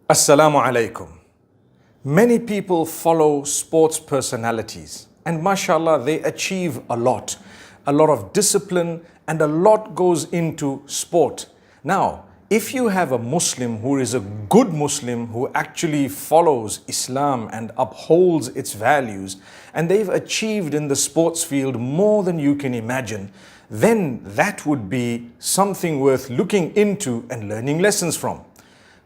Assalamu alaikum. Many people follow sports personalities and mashallah they achieve a lot of discipline and a lot goes into sport. Now, if you have a Muslim who is a good Muslim who actually follows Islam and upholds its values and they've achieved in the sports field more than you can imagine, then that would be something worth looking into and learning lessons from.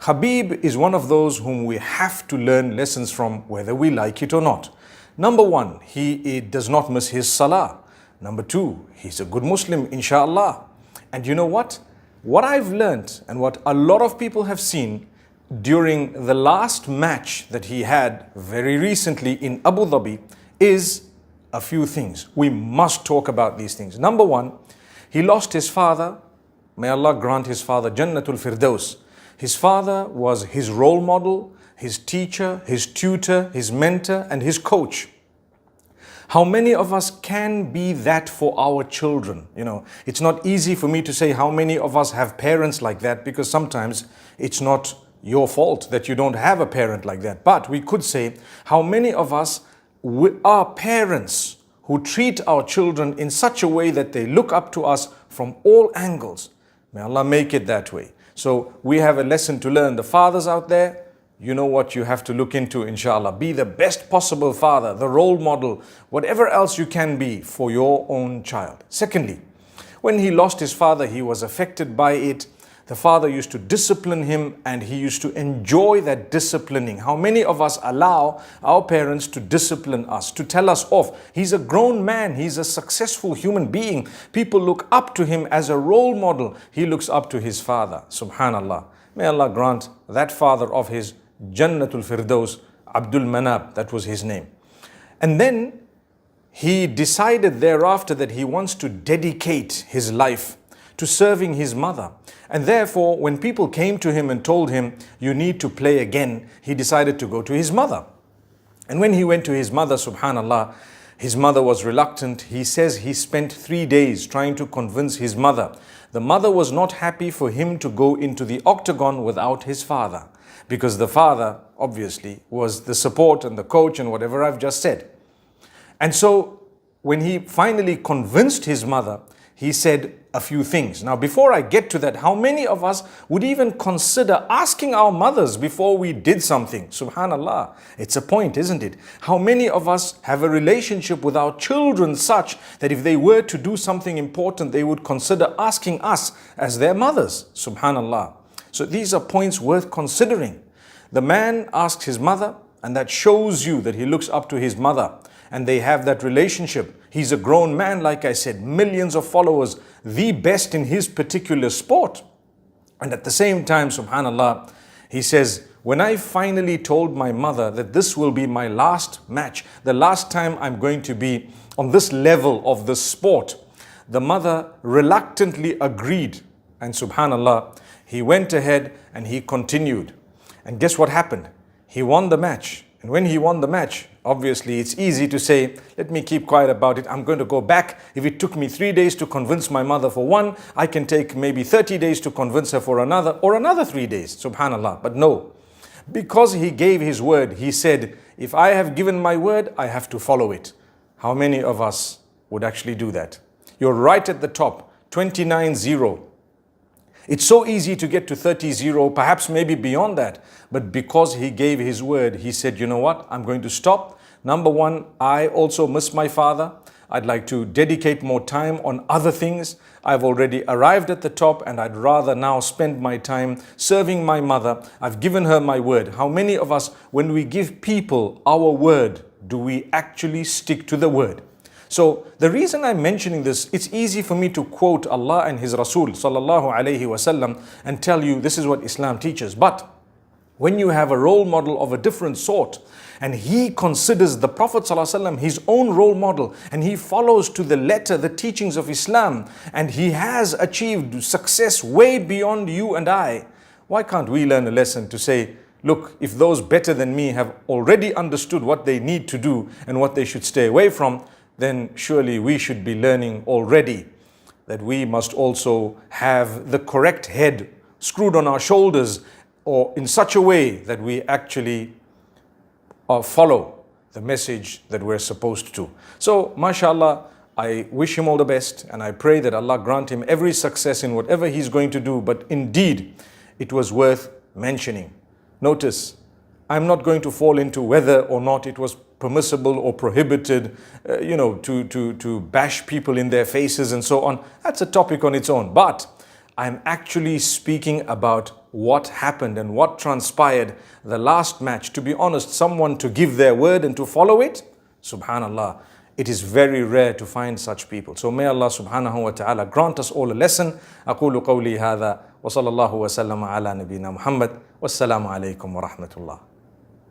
KHABIB is one of those whom we have to learn lessons from whether we like it or not. Number one, he does not miss his salah. Number two, he's a good Muslim, inshallah. And you know what? What I've learned and what a lot of people have seen during the last match that he had very recently in Abu Dhabi is a few things. We must talk about these things. Number one, he lost his father. May Allah grant his father Jannatul Firdaus. His father was his role model, his teacher, his tutor, his mentor, and his coach. How many of us can be that for our children? You know, it's not easy for me to say how many of us have parents like that because sometimes it's not your fault that you don't have a parent like that. But we could say how many of us are parents who treat our children in such a way that they look up to us from all angles. May Allah make it that way. So we have a lesson to learn. The fathers out there, you know what you have to look into, inshallah. Be the best possible father, the role model, whatever else you can be for your own child. Secondly, when he lost his father, he was affected by it. The father used to discipline him and he used to enjoy that disciplining. How many of us allow our parents to discipline us, to tell us off? He's a grown man. He's a successful human being. People look up to him as a role model. He looks up to his father. Subhanallah. May Allah grant that father of his Jannatul Firdaus, Abdul Manab, that was his name. And then he decided thereafter that he wants to dedicate his life to serving his mother. And therefore, when people came to him and told him, you need to play again, he decided to go to his mother. And when he went to his mother, subhanallah, his mother was reluctant. He says he spent 3 days trying to convince his mother. The mother was not happy for him to go into the octagon without his father, because the father, obviously, was the support and the coach and whatever I've just said. And so, when he finally convinced his mother, he said a few things. Now, before I get to that, how many of us would even consider asking our mothers before we did something? Subhanallah. It's a point, isn't it? How many of us have a relationship with our children such that if they were to do something important, they would consider asking us as their mothers? Subhanallah. So these are points worth considering. The man asks his mother, and that shows you that he looks up to his mother. And they have that relationship. He's a grown man, like I said, millions of followers, the best in his particular sport. And at the same time, subhanallah, he says, when I finally told my mother that this will be my last match, the last time I'm going to be on this level of the sport, the mother reluctantly agreed. And subhanallah, he went ahead and he continued. And guess what happened? He won the match. And when he won the match, obviously it's easy to say, let me keep quiet about it. I'm going to go back. If it took me 3 days to convince my mother for one, I can take maybe 30 days to convince her for another, or another 3 days, subhanallah. But no, because he gave his word, he said, if I have given my word, I have to follow it. How many of us would actually do that? You're right at the top, 29-0. It's so easy to get to 30-0, perhaps maybe beyond that. But because he gave his word, he said, you know what, I'm going to stop. Number one, I also miss my father. I'd like to dedicate more time on other things. I've already arrived at the top and I'd rather now spend my time serving my mother. I've given her my word. How many of us, when we give people our word, do we actually stick to the word? So the reason I'm mentioning this, it's easy for me to quote Allah and His Rasul sallallahu alaihi wasallam and tell you this is what Islam teaches. But when you have a role model of a different sort and he considers the Prophet sallallahu alaihi wasallam his own role model and he follows to the letter the teachings of Islam and he has achieved success way beyond you and I, why can't we learn a lesson to say, look, if those better than me have already understood what they need to do and what they should stay away from, then surely we should be learning already that we must also have the correct head screwed on our shoulders or in such a way that we actually follow the message that we're supposed to. So, mashallah, I wish him all the best, and I pray that Allah grant him every success in whatever he's going to do. But indeed, it was worth mentioning. Notice, I'm not going to fall into whether or not it was permissible or prohibited, to bash people in their faces and so on. That's a topic on its own. But I'm actually speaking about what happened and what transpired the last match. To be honest, someone to give their word and to follow it, subhanallah, it is very rare to find such people. So may Allah subhanahu wa ta'ala grant us all a lesson. أقول قولي هذا وصلى الله وسلم على نبينا محمد والسلام عليكم ورحمة الله.